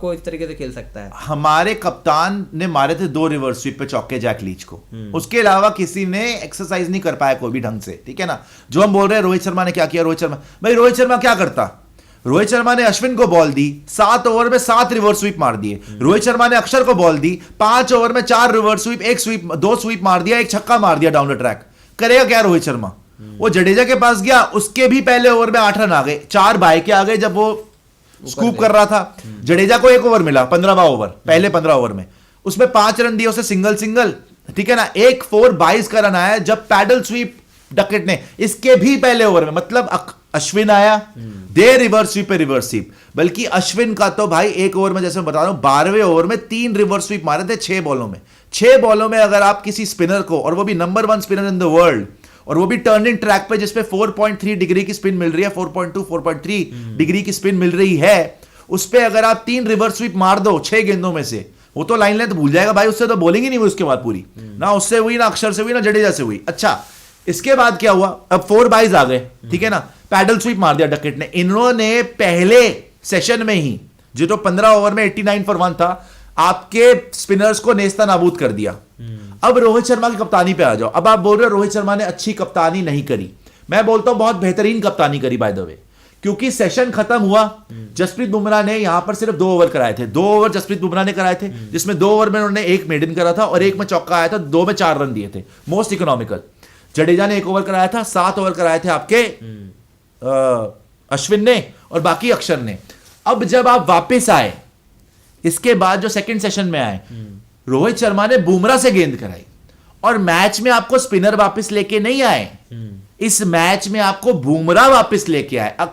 को इस तरीके से खेल सकता है। हमारे कप्तान ने मारे थे 2 रिवर्स स्वीप पे चौके जैक लीच को, उसके अलावा किसी ने एक्सरसाइज नहीं कर पाया कोई भी ढंग से, ठीक है ना। जो हम बोल रहे हैं रोहित शर्मा ने क्या किया, रोहित शर्मा, भाई रोहित शर्मा क्या करता, रोहित शर्मा ने अश्विन को बॉल दी, 7 ओवर में 7 रिवर्स स्वीप मार दिए। रोहित शर्मा ने अक्षर को बॉल दी, 5 ओवर में 4 रिवर्स स्वीप, 1 स्वीप, 2 स्वीप मार दिया, 1 छक्का मार दिया डाउन द ट्रैक। करेगा क्या रोहित शर्मा? वो जडेजा के पास गया, उसके भी पहले ओवर में 8 रन आ गए, 4 बाय के आ गए जब वो स्कूप कर रहा था। जडेजा को 1 ओवर मिला, 15वां ओवर, पहले 15 ओवर में उसमें 5 रन दिए उसे सिंगल सिंगल, ठीक है ना। 1 4 22 का रन आया जब पैडल स्वीप डकेट ने, इसके भी पहले ओवर में, मतलब अश्विन आया, दे रिवर्स स्वीप पे रिवर्स स्वीप। बल्कि अश्विन का तो भाई 1 ओवर में, जैसे मैं बता रहा हूं, 12वें ओवर में 3 रिवर्स स्वीप मारे थे 6 बॉलों में। 6 बॉलों में अगर आप किसी स्पिनर को, और वो भी number 1 spinner in the world, और वो भी टर्निंग ट्रैक पे जिसपे 4.3 डिग्री की स्पिन मिल रही है, 4.2 4.3 डिग्री की स्पिन मिल रही है, उस पे अगर आप 3 रिवर्स स्वीप मार दो 6 गेंदों में से, वो तो लाइन लेंथ भूल जाएगा भाई, उससे तो बॉलिंग ही नहीं हुई उसके बाद पूरी, ना उससे हुई, ना अक्षर से हुई, ना जडेजा से हुई। अच्छा, इसके बाद क्या हुआ, अब 4 बाइज आ गए, ठीक है ना, पैडल स्वीप मार दिया डकेट ने। इन्होंने पहले सेशन में ही, जो तो 15 ओवर में 89 for 1 था, आपके स्पिनर्स को नेस्ता नाबूद कर दिया। अब रोहित शर्मा की कप्तानी पे आ जाओ। अब आप बोल रहे हो रोहित शर्मा ने अच्छी कप्तानी नहीं करी, मैं बोलता हूं बहुत बेहतरीन कप्तानी करी बाय द वे, क्योंकि सेशन खत्म हुआ, जसप्रीत बुमराह ने यहां पर सिर्फ 2 ओवर कराए थे, 2 ओवर जसप्रीत बुमराह ने कराए थे, जिसमें 2 ओवर में उन्होंने 1 मेडन करा था और 1 में चौका आया था, 2 में 4 रन दिए थे, मोस्ट इकोनॉमिकल। जडेजा ने 1 ओवर कराया था, 7 ओवर कराए थे आपके अश्विन ने, और बाकी अक्षर ने। अब जब आप वापस आए, इसके बाद जो सेकंड सेशन में आए, रोहित शर्मा ने बुमराह से गेंद कराई, और मैच में आपको स्पिनर वापस लेके नहीं आए, इस मैच में आपको बुमराह वापस लेके आए।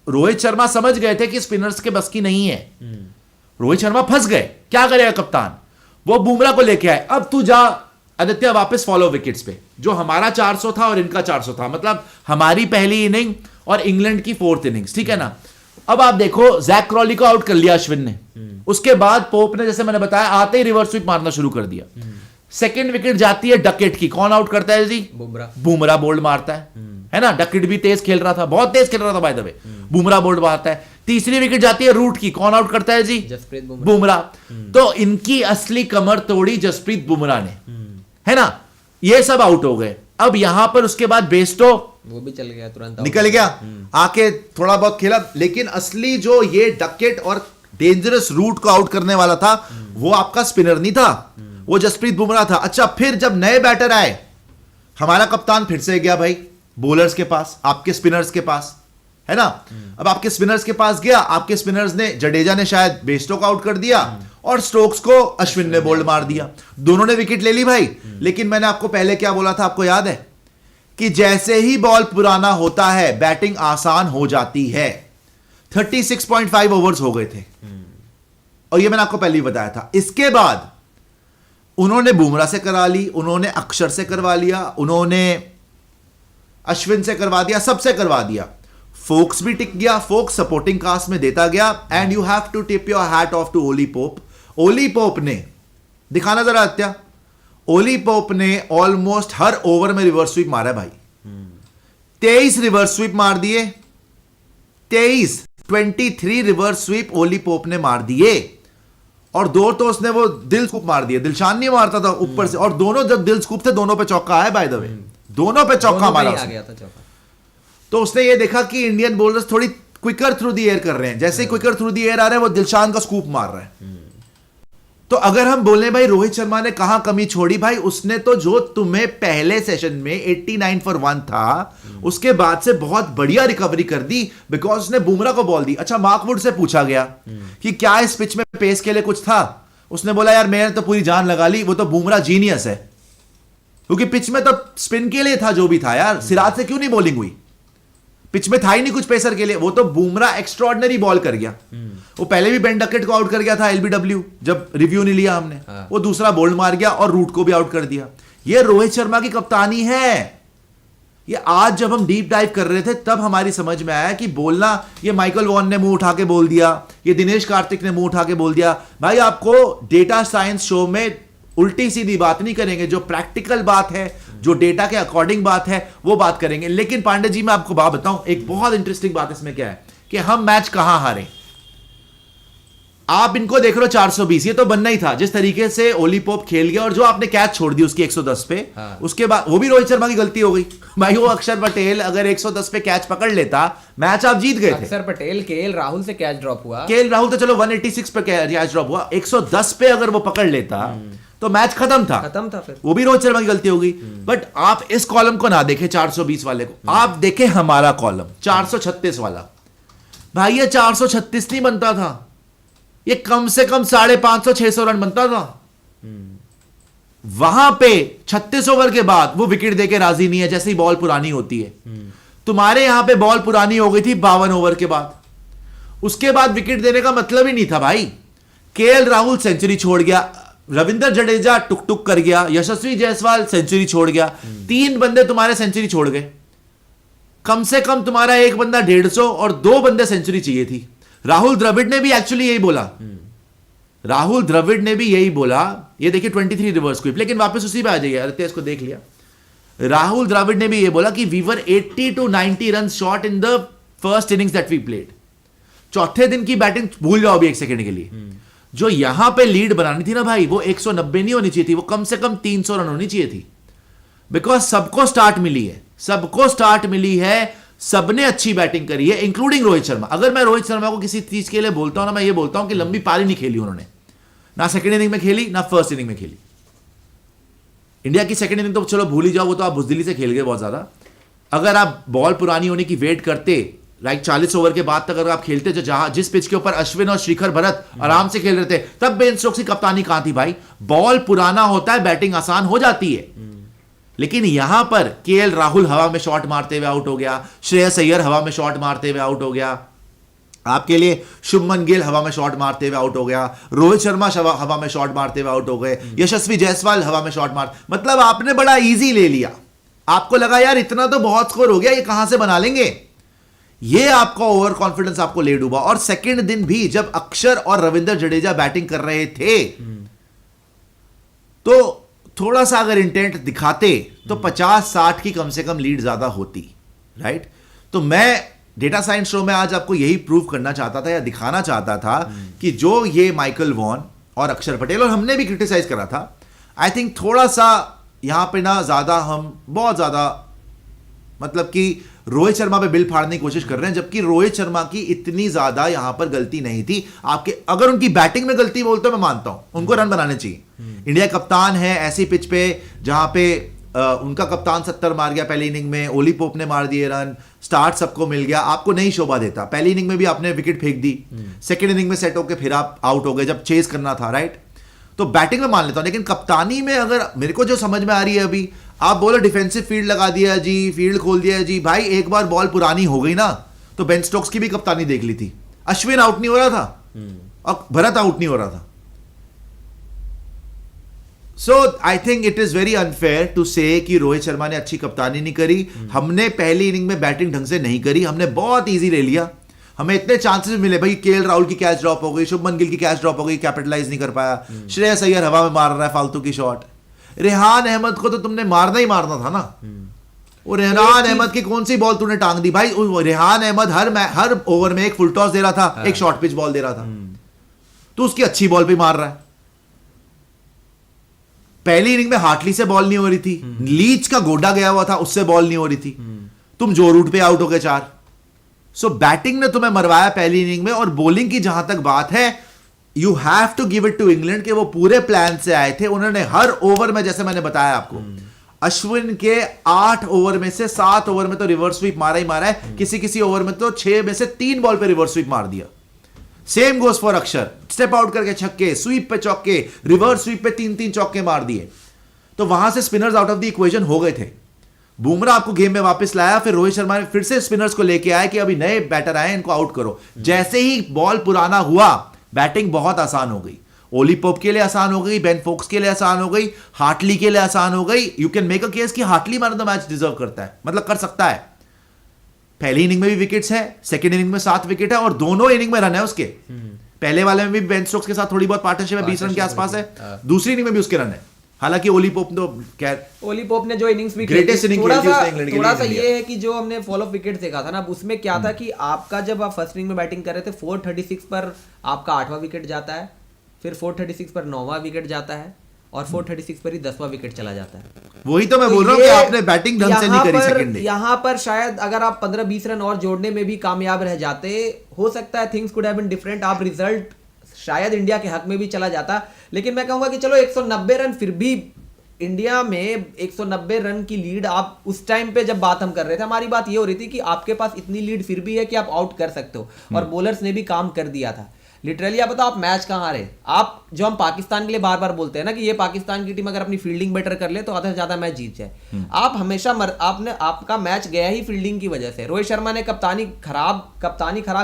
रोहित शर्मा समझ गए थे कि स्पिनर्स के बस की नहीं है, रोहित शर्मा फंस गए, क्या करेगा कप्तान, वो बुमराह को लेके आए। अब तू जा आदित्य वापस फॉलो विकेट्स पे, जो हमारा 400 था और इनका 400 था, मतलब हमारी पहली इनिंग और इंग्लैंड की 4th इनिंग्स, ठीक है ना। अब आप देखो, जैक क्रॉली को आउट कर लिया अश्विन ने, उसके बाद पोप ने, जैसे मैंने बताया, आते ही रिवर्स स्वीप मारना शुरू कर दिया। सेकंड विकेट जाती है डकेट की, कौन आउट करता है जी? बुमराह बुमराह बोल्ड मारता है ना। डकेट भी तेज खेल रहा था, बहुत तेज खेल रहा था by the way, Bumrah bowled मारता है। तीसरी विकेट जाती है रूट की, कौन आउट करता है जी? जसप्रीत बुमराह। तो इनकी असली कमर तोड़ी जसप्रीत बुमराह ने, है ना। ये सब आउट हो गए। अब यहां पर उसके बाद बेस्टो, वो भी चल गया, तुरंत निकल गया, आके थोड़ा बहुत खेला, लेकिन असली जो ये डकेट और डेंजरस रूट को आउट करने वाला था, वो आपका स्पिनर नहीं था, वो जसप्रीत बुमराह था। अच्छा, फिर जब नए बैटर आए, हमारा कप्तान फिर से गया भाई बॉलर्स के पास, आपके स्पिनर्स के पास, है ना। अब आपके स्पिनर्स के पास गया, आपके स्पिनर्स ने, जडेजा ने शायद बेस्टो को आउट कर दिया, और स्टोक्स को अश्विन ने बोल्ड मार दिया, दोनों ने विकेट ले ली भाई। लेकिन मैंने आपको पहले क्या बोला था, आपको याद है कि जैसे ही बॉल पुराना होता है, बैटिंग आसान हो जाती है। 36.5 ओवर्स हो गए थे, और ये मैंने आपको पहले ही बताया था। इसके बाद उन्होंने बुमराह से करा ली, उन्होंने अक्षर से करवा लिया, उन्होंने अश्विन से करवा दिया, सबसे करवा दिया। फोक्स भी टिक गया, फोक्स सपोर्टिंग कास्ट में देता गया। And you have to tip your hat off to Ollie Pope. Ollie Pope ने, दिखाना जरा हत्या, ओली पोप ने ऑलमोस्ट हर ओवर में रिवर्स स्वीप मारा भाई, 23 रिवर्स स्वीप मार दिए, 23 रिवर्स स्वीप ओली पोप ने मार दिए। और 2 तो उसने वो दिल स्कूप मार दिए, दिलशान नहीं मारता था ऊपर से, और दोनों जब दिल स्कूप थे, दोनों पे चौका आया बाय द वे, दोनों पे चौका मारा उसने। तो उसने ये देखा कि इंडियन बॉलर्स थोड़ी क्विकर थ्रू दी एयर कर रहे हैं, जैसे क्विकर थ्रू दी एयर आ रहे हैं, वो दिलशान का स्कूप मार रहा है। तो अगर हम बोले भाई रोहित शर्मा ने कहां कमी छोड़ी, भाई उसने तो जो तुम्हें पहले सेशन में 89 for 1 था, उसके बाद से बहुत बढ़िया रिकवरी कर दी, बिकॉज उसने बुमराह को बॉल दी। अच्छा, मार्क वुड से पूछा गया कि क्या इस पिच में पेस के लिए कुछ था, उसने बोला यार मैंने तो पूरी जान लगा ली, वो तो बुमराह जीनियस है, क्योंकि पिच में तो स्पिन के लिए था जो भी था यार, सिराज से क्यों नहीं बॉलिंग हुई, पिच में था ही नहीं कुछ पेसर के लिए, वो तो बुमराह एक्स्ट्रॉर्डिनरी बॉल कर गया। वो पहले भी बेन डकेट को आउट कर गया था एलबीडब्ल्यू, जब रिव्यू नहीं लिया हमने, वो दूसरा बोल्ड मार गया और रूट को भी आउट कर दिया। ये रोहित शर्मा की कप्तानी है। ये आज जब हम डीप डाइव कर रहे थे, तब हमारी समझ में आया कि बोलना, ये माइकल वॉन ने मुंह उठा के बोल दिया, ये दिनेश कार्तिक ने मुंह उठा के बोल दिया, भाई आपको डेटा साइंस शो में उल्टी सीधी बात नहीं करेंगे, जो प्रैक्टिकल बात है, जो डेटा के अकॉर्डिंग बात है, वो बात करेंगे। लेकिन पांडे जी, मैं आपको बात बताऊं, एक बहुत इंटरेस्टिंग बात इसमें क्या है कि हम मैच कहां हारे। आप इनको देख लो 420, ये तो बनना ही था जिस तरीके से ओली पोप खेल गया, और जो आपने कैच छोड़ दी उसकी 110 पे। हाँ। उसके बाद वो भी रोहित शर्मा की गलती हो गई भाई। वो अक्षर पटेल अगर 110 पे कैच पकड़ लेता, मैच आप जीत गए थे। अक्षर पटेल केएल राहुल से कैच ड्रॉप हुआ। केएल राहुल तो चलो 186 पे कैच ड्रॉप हुआ, 110 पे अगर वो पकड़ लेता तो मैच खत्म था। फिर वो भी रोहित शर्मा की गलती हो गई। बट आप इस कॉलम को ना देखें 420 वाले को, आप देखें हमारा कॉलम 436 वाला। भाई ये 436 नहीं बनता था, ये कम से कम 550-600 रन बनता था। वहां पे 36 ओवर के बाद वो विकेट देके राजी नहीं है जैसे ही बॉल पुरानी होती है। तुम्हारे यहां पे बॉल पुरानी हो गई थी 52 ओवर के बाद, उसके बाद विकेट देने का मतलब ही नहीं था भाई। केएल राहुल सेंचुरी छोड़ गया, रविंद्र जडेजा टुक टुक कर गया, यशस्वी जायसवाल सेंचुरी छोड़ गया, 3 बंदे तुम्हारे सेंचुरी छोड़ गए। कम से कम तुम्हारा एक बंदा 150 और 2 बंदे सेंचुरी चाहिए थी। राहुल द्रविड़ ने भी एक्चुअली यही बोला, राहुल द्रविड़ ने भी यही बोला। ये देखिए 23 रिवर्स क्विप, लेकिन वापस उसी पे आ जाइए, अरे इसको देख लिया। राहुल द्रविड़ ने भी ये बोला कि we were 80 to 90 run short in the first innings that we played. चौथे दिन की बैटिंग भूल जाओ अभी एक सेकंड के लिए। जो यहां पे लीड बनानी थी ना भाई, वो 190 नहीं होनी चाहिए थी, वो कम से कम 300 रन होनी चाहिए थी। बिकॉज सबको स्टार्ट मिली है, सबको स्टार्ट मिली है, सबने अच्छी बैटिंग करी है इंक्लूडिंग रोहित शर्मा। अगर मैं रोहित शर्मा को किसी चीज के लिए बोलता हूं ना, मैं ये बोलता हूं कि लंबी पारी नहीं खेली उन्होंने, ना सेकंड इनिंग में खेली ना फर्स्ट इनिंग में खेली। इंडिया की सेकंड इनिंग तो चलो भूल ही जाओ, वो तो आप बुजदिली से खेल गए बहुत ज्यादा। अगर आप बॉल पुरानी होने की वेट करते, लाइक 40 ओवर के बाद तक अगर आप खेलते, जो जहां जिस पिच के ऊपर अश्विन और शिखर भरत आराम से खेल रहे थे, तब बेन स्टोक्स की कप्तानी कहां थी भाई। बॉल पुराना होता है, बैटिंग आसान हो जाती है। लेकिन यहां पर केएल राहुल हवा में शॉट मारते हुए आउट हो गया, श्रेयस अय्यर हवा में शॉट मारते हुए आउट हो गया, आपके लिए शुभमन गिल हवा में शॉट मारते हुए आउट हो गया, रोहित शर्मा हवा में शॉट मारते हुए आउट हो गए, यशस्वी जायसवाल हवा में शॉट मार, मतलब आपने बड़ा इजी ले लिया। आपको लगा यार इतना तो बहुत स्कोर हो गया, ये कहां से बना लेंगे। ये आपका ओवर कॉन्फिडेंस आपको ले डूबा। और सेकंड दिन भी जब अक्षर और रविंद्र जडेजा बैटिंग कर रहे थे, तो थोड़ा सा अगर इंटेंट दिखाते तो 50-60 की कम से कम लीड ज्यादा होती, राइट। तो मैं डेटा साइंस शो में आज आपको यही प्रूव करना चाहता था या दिखाना चाहता था कि जो ये माइकल वॉन और अक्षर पटेल, और हमने भी क्रिटिसाइज करा था, आई थिंक थोड़ा सा यहां पे ना ज्यादा हम बहुत ज्यादा मतलब कि रोहित शर्मा पे बिल फाड़ने की कोशिश कर रहे हैं, जबकि रोहित शर्मा की इतनी ज्यादा यहां पर गलती नहीं थी। आपके अगर उनकी बैटिंग में गलती बोलते मैं मानता हूं, उनको रन बनाने चाहिए। इंडिया कप्तान है ऐसी पिच पे जहां पे उनका कप्तान 70 मार गया पहली इनिंग में, ओली पोप ने मार दिए रन, स्टार्ट सबको मिल गया, आपको नहीं शोभा देता। पहली इनिंग में भी आपने विकेट फेंक दी, सेकेंड इनिंग में सेट होकर फिर आप आउट हो गए जब चेस करना था, राइट। तो बैटिंग में मान लेता हूं, लेकिन कप्तानी में अगर मेरे को जो समझ में आ रही है अभी, आप बोलो डिफेंसिव फील्ड लगा दिया जी, फील्ड खोल दिया जी, भाई एक बार बॉल पुरानी हो गई ना, तो बेन स्टोक्स की भी कप्तानी देख ली थी। अश्विन आउट नहीं हो रहा था और भरत आउट नहीं हो रहा था। So I think it is very unfair to say कि रोहित शर्मा ने अच्छी कप्तानी नहीं करी। हमने पहली इनिंग में बैटिंग ढंग से नहीं करी, हमने बहुत इजी ले लिया। हमें इतने चांसेस मिले भाई, केएल राहुल की कैच ड्रॉप हो गई, शुभमन गिल की कैच ड्रॉप हो गई, कैपिटलाइज नहीं कर पाया, श्रेयस अय्यर हवा में मार रहा है फालतू की शॉट, रेहान अहमद को तो तुमने मारना ही मारना था ना। वो रेहान अहमद की कौन सी बॉल तूने टांग दी भाई। रेहान अहमद हर ओवर में एक फुल टॉस दे रहा था, एक शॉर्ट पिच बॉल दे रहा था, तो उसकी अच्छी बॉल पे मार रहा है। पहली इनिंग में हार्टली से बॉल नहीं हो रही थी, लीच का गोडा गया हुआ था, उससे बॉल नहीं हो रही थी, तुम जो रूट पे आउट हो गए 4। सो बैटिंग ने तुम्हें मरवाया पहली इनिंग में। और बॉलिंग की जहां तक बात है, you have to give it to England के वो पूरे प्लान से आए थे। उन्होंने हर ओवर में, जैसे मैंने बताया आपको, अश्विन के 8 ओवर में से 7 ओवर में तो रिवर्स स्वीप मारा ही मारा है, किसी किसी ओवर में तो 6 में से 3 बॉल पे रिवर्स स्वीप मार दिया। सेम गोस फॉर अक्षर, स्टेप आउट करके छक्के, स्वीप पे चौके, रिवर्स स्वीप पे 3-3 चौके मार दिए। तो वहां से spinners out of the equation हो गए थे। बुमराह आपको गेम में वापस लाया, फिर रोहित शर्मा ने फिर से स्पिनर्स को लेके आए कि अभी नए बैटर आए, इनको आउट करो। जैसे ही बॉल पुराना हुआ, बैटिंग बहुत आसान हो गई। ओली पोप के लिए आसान हो गई, बेन फोक्स के लिए आसान हो गई, हार्टली के लिए आसान हो गई। You can make a case कि Hartley man of the match deserve करता है, मतलब कर सकता है। पहली इनिंग में भी विकेट्स है, सेकेंड इनिंग में 7 विकेट है, और दोनों इनिंग में रन है उसके। पहले वाले में भी बेन स्टोक्स के साथ थोड़ी बहुत पार्टनरशिप है, 20 रन के आसपास है, दूसरी इनिंग में भी उसके रन है। हालांकि ओली पोप तो खैर ओली पोप ने जो इनिंग्स भी Greatest inning थोड़ा खेली सा उसने इंग्लैंड के थोड़ा लिए सा इंडिया। ये है कि जो हमने फॉलो ऑफ विकेट देखा था ना, अब उसमें क्या था कि आपका जब आप फर्स्ट इनिंग में बैटिंग कर रहे थे 436 पर आपका 8वां विकेट जाता है, फिर 436 पर 9वां विकेट जाता है और 436 पर ही 10वां विकेट चला जाता है। वही तो मैं बोल रहा हूँ कि आपने बैटिंग ढंग से नहीं करी सेकंड डे। यहाँ पर शायद अगर आप 15-20 रन और जोड़ने में भी कामयाब रह जाते, हो सकता है things could have been different, आप रिजल्ट शायद इंडिया के हक में भी चला जाता। लेकिन मैं कहूंगा कि चलो 190 रन, फिर भी इंडिया में 190 रन की लीड, आप उस टाइम पे जब बात हम कर रहे थे, हमारी बात ये हो रही थी कि आपके पास इतनी लीड फिर भी है कि आप आउट कर सकते हो, और बॉलर्स ने भी काम कर दिया था। लिटरली आप बताओ, आप मैच कहाँ हारे? आप जो हम पाकिस्तान के लिए बार बार बोलते हैं ना कि ये पाकिस्तान की टीम अगर अपनी फील्डिंग बेटर कर ले तो आधा से ज्यादा मैच जीत जाए, आप हमेशा आपका मैच गया ही फील्डिंग की वजह से। रोहित शर्मा ने कप्तानी खराब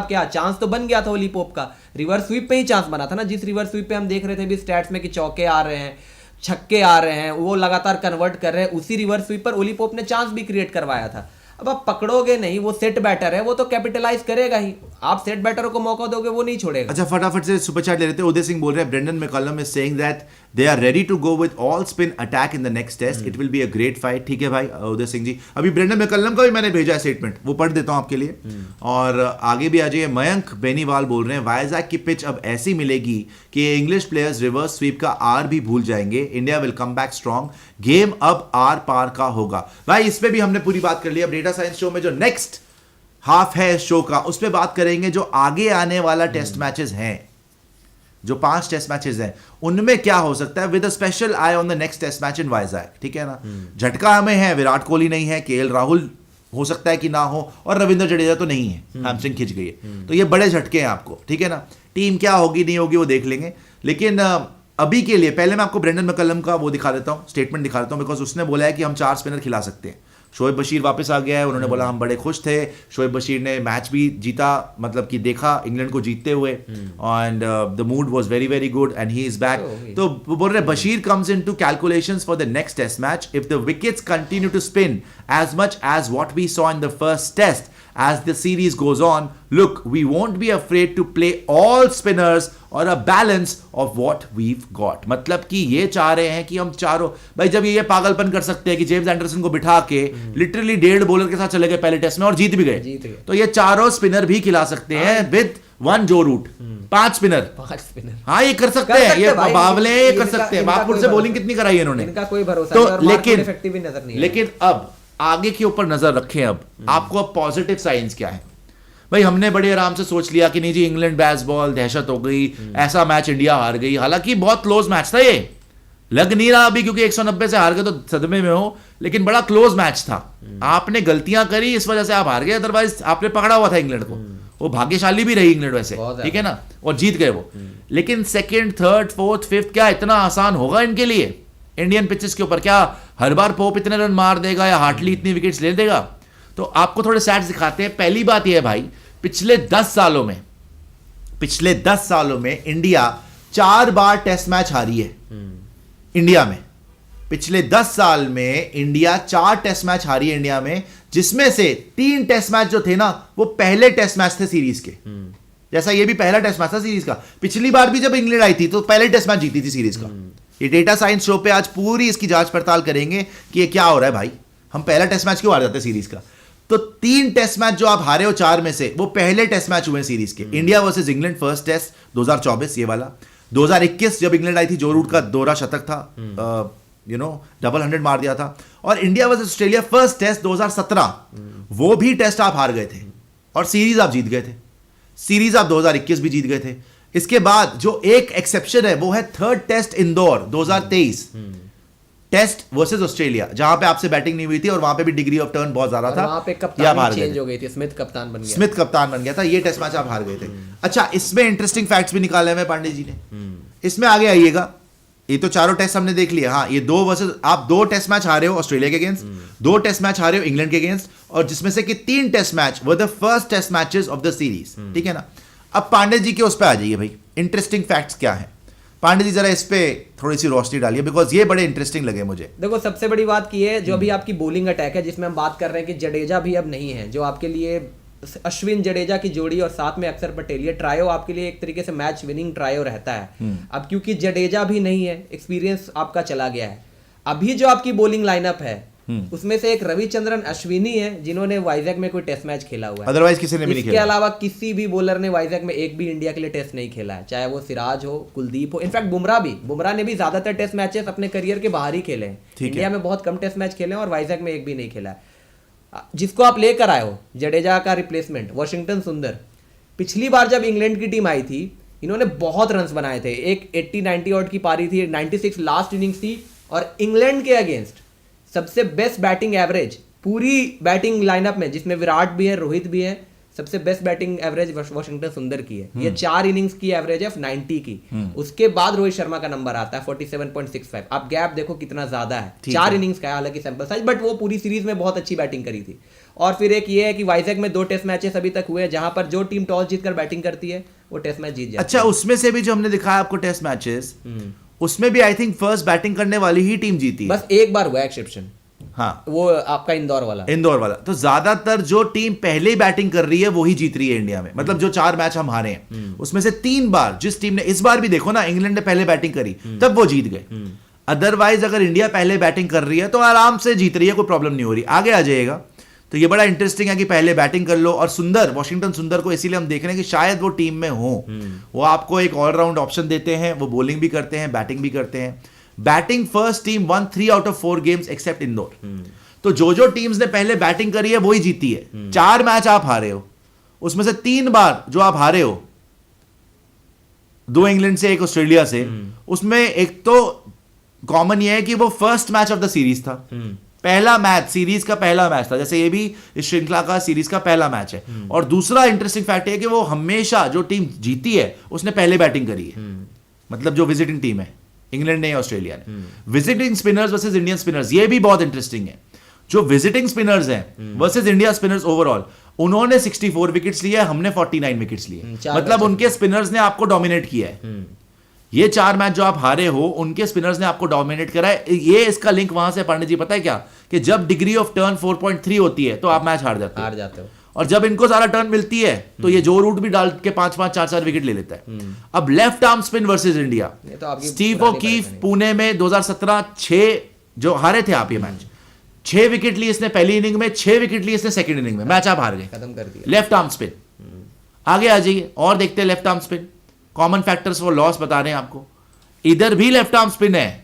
क्या, चांस तो बन गया था ओली पोप का, रिवर्स स्वीप पे ही चांस बना था ना, जिस रिवर्स स्वीप पे हम देख रहे थे भी स्टैट्स में कि चौके आ रहे हैं, छक्के आ रहे हैं, वो लगातार कन्वर्ट कर रहे हैं, उसी रिवर्स स्वीप पर ओली पोप ने चांस भी क्रिएट करवाया था। अब आप पकड़ोगे नहीं, वो सेट बैटर है, वो तो कैपिटलाइज करेगा ही, आप सेट बैटर को मौका दोगे वो नहीं छोड़ेगा। अच्छा, फटाफट से सुपर चैट ले लेते हैं। उदय सिंह बोल रहे हैं, Brendon McCullum is saying that they are ready to go with all spin attack in the next test, it will be a great fight. ठीक है भाई उदय सिंह जी, अभी ब्रेंडन मैकलम का भी मैंने भेजा है स्टेटमेंट, वो पढ़ देता हूं आपके लिए। और आगे भी आ जाइए, मयंक बेनीवाल बोल रहे हैं, वाइजैक की पिच अब ऐसी मिलेगी कि इंग्लिश प्लेयर्स रिवर्स स्वीप का आर भी भूल जाएंगे, India will come back strong, game अब आर पार का होगा। भाई इस पे भी हमने पूरी बात कर ली। अब डेटा साइंस शो में जो नेक्स्ट हाफ है शो का, उस पे बात करेंगे जो आगे आने वाला टेस्ट मैचेस हैं, जो 5 टेस्ट मैचेस हैं उनमें क्या हो सकता है, with a special eye on the next test match in Vizag. ठीक है ना, झटका हमें है, विराट कोहली नहीं है, केएल राहुल हो सकता है कि ना हो, और रविंद्र जडेजा तो नहीं है, हैमस्ट्रिंग खिंच गई है, तो ये बड़े झटके हैं आपको। ठीक है ना, टीम क्या होगी नहीं होगी वो देख लेंगे, लेकिन अभी के लिए पहले मैं आपको ब्रेंडन मैकलम का वो दिखा देता हूँ, स्टेटमेंट दिखा देता हूँ, बिकॉज उसने बोला है कि हम 4 स्पिनर खिला सकते हैं। शोएब बशीर वापस आ गया है, उन्होंने बोला हम बड़े खुश थे, शोएब बशीर ने मैच भी जीता, मतलब कि देखा इंग्लैंड को जीतते हुए, and the mood was very very good and he is back. तो वो बोल रहे Bashir comes into calculations for the next test match if the wickets continue to spin as much as what we saw in the first test as the series goes on. Look, we won't be afraid to play all spinners or a balance of what we've got. मतलब कि ये चाह रहे हैं कि हम चारों, भाई जब ये पागलपन कर सकते हैं कि जेम्स एंडरसन को बिठा के लिटरली 1.5 बॉलर के साथ चले गए पहले टेस्ट में और जीत भी गए, तो ये चारों स्पिनर भी खिला सकते हैं विद 1 जो रूट, 5 स्पिनर। हाँ ये कर सकते हैं, ये बावले ये कर सकते हैं। बागपुर से बॉलिंग कितनी कराई है इन्होंने, इनका कोई भरोसा तो नहीं, और लेकिन इफेक्टिव भी नजर नहीं है। लेकिन अब आगे के ऊपर नजर रखें। अब आपको अब पॉजिटिव साइंस क्या है भाई? हमने बड़े आराम से सोच लिया कि नहीं जी इंग्लैंड बेसबॉल दहशत हो गई, ऐसा मैच इंडिया हार गई, हालांकि बहुत क्लोज मैच था, ये लग नहीं रहा अभी क्योंकि 190 से हार गए तो सदमे में हो, लेकिन बड़ा क्लोज मैच था। आपने गलतियां करी इस वजह से आप हार गए, अदरवाइज आपने पकड़ा हुआ था इंग्लैंड को, वो भाग्यशाली भी रही इंग्लैंड वैसे, ठीक है ना, और जीत गए वो। लेकिन सेकेंड, थर्ड, फोर्थ, फिफ्थ क्या इतना आसान होगा इनके लिए इंडियन पिचेस के ऊपर? क्या हर बार पोप इतने रन मार देगा या हार्टली इतनी विकेट्स ले देगा? तो आपको थोड़े स्टैट्स दिखाते हैं। पहली बात यह है भाई, पिछले 10 सालों में इंडिया 4 बार टेस्ट मैच हारी है इंडिया में। पिछले 10 साल में इंडिया 4 टेस्ट मैच हारी है इंडिया में, जिसमें से 3 टेस्ट मैच जो थे ना वो पहले टेस्ट मैच थे सीरीज के, जैसा ये भी पहला टेस्ट मैच था सीरीज का। पिछली बार भी जब इंग्लैंड आई थी तो पहले टेस्ट मैच जीती थी सीरीज का। ये डेटा साइंस शो पे आज पूरी इसकी जांच पड़ताल करेंगे कि ये क्या हो रहा है भाई, हम पहला टेस्ट मैच क्यों हार जाते हैं सीरीज का। तो 3 टेस्ट मैच जो आप हारे हो 4 में से, वो पहले टेस्ट मैच हुए सीरीज के। India versus England first test 2024 ये वाला, 2021 जब इंग्लैंड आई थी जो रूट का दोहरा शतक था, डबल 100 मार दिया था, और India versus Australia first test 2017, वो भी टेस्ट आप हार गए थे और सीरीज आप जीत गए थे। सीरीज आप 2021 भी जीत गए थे। इसके बाद जो एक एक्सेप्शन है वो है third test Indore 2023, test versus Australia, जहां पे आपसे बैटिंग नहीं हुई थी और वहां पे भी डिग्री ऑफ टर्न बहुत ज्यादा था, वहां पे कप्तान चेंज हो गई थी, स्मिथ कप्तान बन गया था, ये टेस्ट मैच आप हार गए थे। अच्छा, इसमें इंटरेस्टिंग फैक्ट्स भी निकाले हुए पांडे जी ने, इसमें आगे आइएगा। ये तो चारों टेस्ट हमने देख लिया। हाँ, ये 2 वर्सेस आप 2 टेस्ट मैच हारे हो ऑस्ट्रेलिया के अगेंस्ट, 2 टेस्ट मैच हारे हो इंग्लैंड के अगेंस्ट, और जिसमें से कि 3 test match were the first test matches of the series. ठीक है ना। अब पांडे जी के उस पर आ जाइए भाई, इंटरेस्टिंग फैक्ट्स क्या है पांडे जी, जरा इस पे थोड़ी सी रोशनी डालिए, बिकॉज ये बड़े इंटरेस्टिंग लगे मुझे। देखो, सबसे बड़ी बात की है जो अभी आपकी बॉलिंग अटैक है, जिसमें हम बात कर रहे हैं कि जडेजा भी अब नहीं है, जो आपके लिए अश्विन जडेजा की जोड़ी और साथ में अक्षर पटेल, ये ट्रायो आपके लिए एक तरीके से मैच विनिंग ट्रायो रहता है। अब क्योंकि जडेजा भी नहीं है, एक्सपीरियंस आपका चला गया है, अभी जो आपकी बॉलिंग लाइनअप है उसमें से एक रविचंद्रन अश्विनी है जिन्होंने वाइजैक में कोई टेस्ट मैच खेला हुआ है, अदरवाइज किसी ने भी नहीं इसके खेला। अलावा किसी भी बॉलर ने वाइजैक में एक भी इंडिया के लिए टेस्ट नहीं खेला है, चाहे वो सिराज हो, कुलदीप हो, इनफैक्ट बुमराह ने भी ज्यादातर टेस्ट मैचेस अपने करियर के बाहर ही खेले हैं, इंडिया में बहुत कम टेस्ट मैच खेले हैं और वाइजैक में एक भी नहीं खेला है। जिसको आप लेकर आए हो जडेजा का रिप्लेसमेंट वॉशिंगटन सुंदर, पिछली बार जब इंग्लैंड की टीम आई थी इन्होंने बहुत रन्स बनाए थे, एक 80-90 आउट की पारी थी, 96 लास्ट इनिंग्स थी और इंग्लैंड के अगेंस्ट सबसे बेस्ट बैटिंग एवरेज पूरी बैटिंग लाइनअप में, जिसमें विराट भी है, रोहित भी है, सबसे बेस्ट बैटिंग एवरेज वॉशिंगटन सुंदर की है। ये 4 इनिंग्स की एवरेज है 90 की, उसके बाद रोहित शर्मा का नंबर आता है 47.65। आप गैप देखो कितना ज्यादा है, 4 इनिंग्स का है हालांकि सैंपल साइज, बट वो पूरी सीरीज में बहुत अच्छी बैटिंग करी थी। और फिर एक ये है कि वाइजैक में 2 टेस्ट मैचेस अभी तक हुए हैं जहां पर जो टीम टॉस जीतकर बैटिंग करती है वो टेस्ट मैच जीत जाती है। अच्छा, उसमें से भी जो हमने दिखाया आपको टेस्ट मैचेस, उसमें भी आई थिंक फर्स्ट बैटिंग करने वाली ही टीम जीती है। बस एक बार हुआ एक्सेप्शन, हाँ, वो आपका इंदौर वाला। तो ज्यादातर जो टीम पहले ही बैटिंग कर रही है वो ही जीत रही है इंडिया में। मतलब जो 4 मैच हम हारे हैं उसमें से 3 बार जिस टीम ने, इस बार भी देखो ना, इंग्लैंड ने पहले बैटिंग करी तब वो जीत गए। अदरवाइज अगर इंडिया पहले बैटिंग कर रही है तो आराम से जीत रही है, कोई प्रॉब्लम नहीं हो रही, आगे आ जाएगा। तो ये बड़ा इंटरेस्टिंग है कि पहले बैटिंग कर लो। और वॉशिंगटन सुंदर को इसीलिए हम देख रहे हैं कि शायद वो टीम में हो, वो आपको एक ऑलराउंड ऑप्शन देते हैं, वो बॉलिंग भी करते हैं, बैटिंग भी करते हैं। Batting first team won 3 out of 4 games except Indore. तो जो टीम्स ने पहले बैटिंग करी है वही जीती है। 4 मैच आप हारे हो, उसमें से 3 बार जो आप हारे हो, 2 इंग्लैंड से, 1 ऑस्ट्रेलिया से, उसमें एक तो कॉमन ये है कि वो first match of the series था, पहला मैच, सीरीज का पहला मैच था, जैसे ये भी इस श्रृंखला का सीरीज का पहला मैच है। और दूसरा इंटरेस्टिंग फैक्ट है कि वो हमेशा जो टीम जीती है उसने पहले बैटिंग करी है, मतलब जो विजिटिंग टीम है, इंग्लैंड ने या ऑस्ट्रेलिया ने। Visiting spinners versus Indian spinners, ये भी बहुत इंटरेस्टिंग है। जो विजिटिंग स्पिनर्स हैं वर्सेस इंडिया स्पिनर्स ओवरऑल, उन्होंने 64 विकेट्स लिए, हमने 49 विकेट्स लिए, मतलब उनके स्पिनर्स ने आपको डोमिनेट किया है। ये 4 मैच जो आप हारे हो उनके स्पिनर्स ने आपको डोमिनेट करा है। ये इसका लिंक वहां से पंडित जी पता है क्या, कि जब डिग्री ऑफ टर्न 4.3 होती है तो आप मैच हार जाते हो, और जब इनको सारा टर्न मिलती है तो ये जो रूट भी डाल के 5-5, 4-4 विकेट ले लेता है। अब left arm spin versus India, Steve O'Keeffe Pune में 2017 6 जो हारे थे आप ये मैच, 6 विकेट लिए इसने पहली इनिंग में, 6 विकेट लिए इसने सेकंड इनिंग में, मैच आप हार गए, खत्म कर दिया। Left arm spin. आगे आ जाइए और देखते हैं left arm spin, common factors for loss बता रहे हैं आपको, इधर भी लेफ्ट आर्म स्पिन है।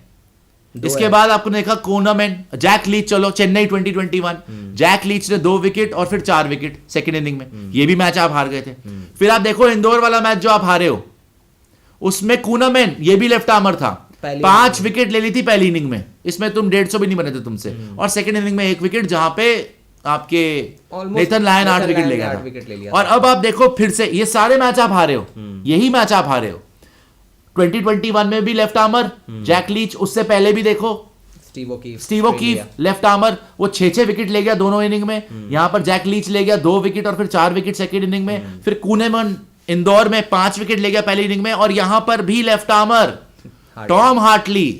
इसके बाद आपको देखा कोनामैन, जैक लीच, चलो चेन्नई 2021, जैक लीच ने 2 विकेट और फिर 4 विकेट सेकंड इनिंग में, ये भी मैच आप हार गए थे। फिर आप देखो इंदौर वाला मैच जो आप हारे हो, उसमें कोनामैन, ये भी लेफ्ट आर्मर था, 5 विकेट ले ली थी पहली इनिंग में, इसमें तुम 150 भी नहीं बने थे तुमसे, और सेकंड इनिंग में 1 विकेट, जहां पे आपके नेथन लायन 8 विकेट ले गया था। और अब आप देखो फिर से ये सारे मैच आप हारे हो, यही मैच आप हारे हो। 2021 में भी लेफ्ट आर्मर जैक लीच, उससे पहले भी देखो स्टीव ओकीफ लेफ्ट आर्मर, वो 6-6 विकेट ले गया दोनों इनिंग में। यहां पर जैक लीच ले गया 2 विकेट और फिर 4 विकेट सेकंड इनिंग में। फिर कुनेमन इंदौर में 5 विकेट ले गया पहली इनिंग में, और यहां पर भी लेफ्ट आर्मर टॉम हार्टली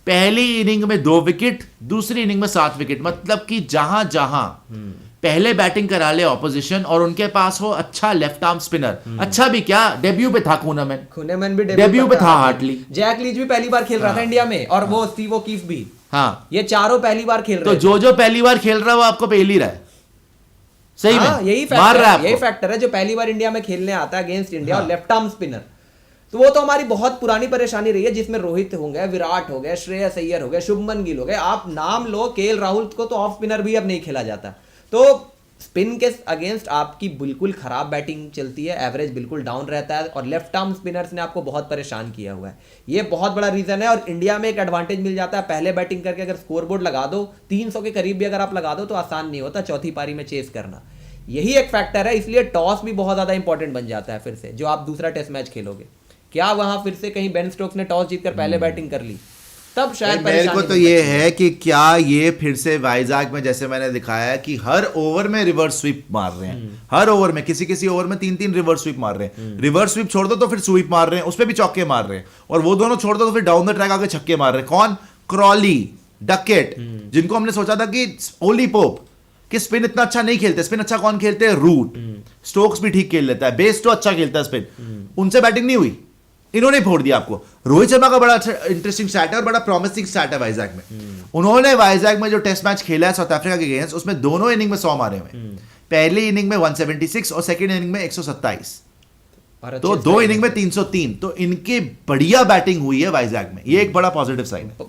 पहली इनिंग में 2 विकेट, दूसरी इनिंग में 7 विकेट। मतलब कि जहां जहां पहले बैटिंग करा ले ऑपोजिशन और उनके पास हो अच्छा लेफ्ट आर्म स्पिनर, अच्छा भी क्या, डेब्यू पे था कुनेमैन भी डेब्यू पे था, हार्टली, जैक लीच भी पहली बार खेल रहा था इंडिया में, और वो स्टीव ओकीफ भी, हाँ, ये चारों पहली बार खेल रहे हैं। तो जो पहली बार खेल रहा है वो आपको पेल ही रहा है, सही में यही फैक्टर है जो पहली बार इंडिया में खेलने आता है अगेंस्ट इंडिया, और लेफ्ट आर्म स्पिनर। तो वो तो हमारी बहुत पुरानी परेशानी रही है, जिसमें रोहित हो गए, विराट हो गए, श्रेयस अय्यर हो गए, शुभमन गिल हो गए, आप नाम लो, केएल राहुल को तो ऑफ स्पिनर भी अब नहीं खेला जाता। तो स्पिन के अगेंस्ट आपकी बिल्कुल खराब बैटिंग चलती है, एवरेज बिल्कुल डाउन रहता है, और लेफ्ट आर्म स्पिनर्स ने आपको बहुत परेशान किया हुआ है। ये बहुत बड़ा रीजन है, और इंडिया में एक एडवांटेज मिल जाता है, पहले बैटिंग करके अगर स्कोरबोर्ड लगा दो 300 के करीब भी अगर आप लगा दो तो आसान नहीं होता चौथी पारी में चेस करना। यही एक फैक्टर है, इसलिए टॉस भी बहुत ज्यादा इंपॉर्टेंट बन जाता है। फिर से जो आप दूसरा टेस्ट मैच खेलोगे, क्या वहां फिर से कहीं बेन स्टोक्स ने टॉस जीतकर पहले बैटिंग कर ली, तब शायद मेरे को तो ये है कि क्या ये फिर से वाइजाग में जैसे मैंने दिखाया है कि हर ओवर में रिवर्स स्वीप मार रहे हैं, हर ओवर में किसी ओवर में 3-3 रिवर्स स्वीप मार रहे हैं। रिवर्स स्वीप छोड़ दो तो फिर स्वीप मार रहे हैं, उसपे भी चौके मार रहे हैं, और वो दोनों छोड़ दो तो फिर डाउन द ट्रैक आके छक्के मार रहे हैं। कौन? क्रॉली, डकेट, जिनको हमने सोचा था कि ओली पोप कि स्पिन इतना अच्छा नहीं खेलते। स्पिन अच्छा कौन खेलते हैं? रूट। स्टोक्स भी ठीक खेल लेता है, बेस्टो अच्छा खेलता है स्पिन, उनसे बैटिंग नहीं हुई, इन्होंने फोड़ दिया आपको। रोहित शर्मा का बड़ा अच्छा इंटरेस्टिंग स्टैट है और बड़ा प्रॉमिसिंग स्टैट है वाइजैक में। उन्होंने वाइजैक में जो टेस्ट मैच खेला है साउथ अफ्रीका के अगेंस्ट, उसमें दोनों इनिंग में 100 मारे हुए, पहली इनिंग में 176 और सेकंड इनिंग में 127, और तो अच्छे दो strike इनिंग में 303। तो इनकी बढ़िया बैटिंग हुई है वाइजैक में, ये एक बड़ा पॉजिटिव साइन है।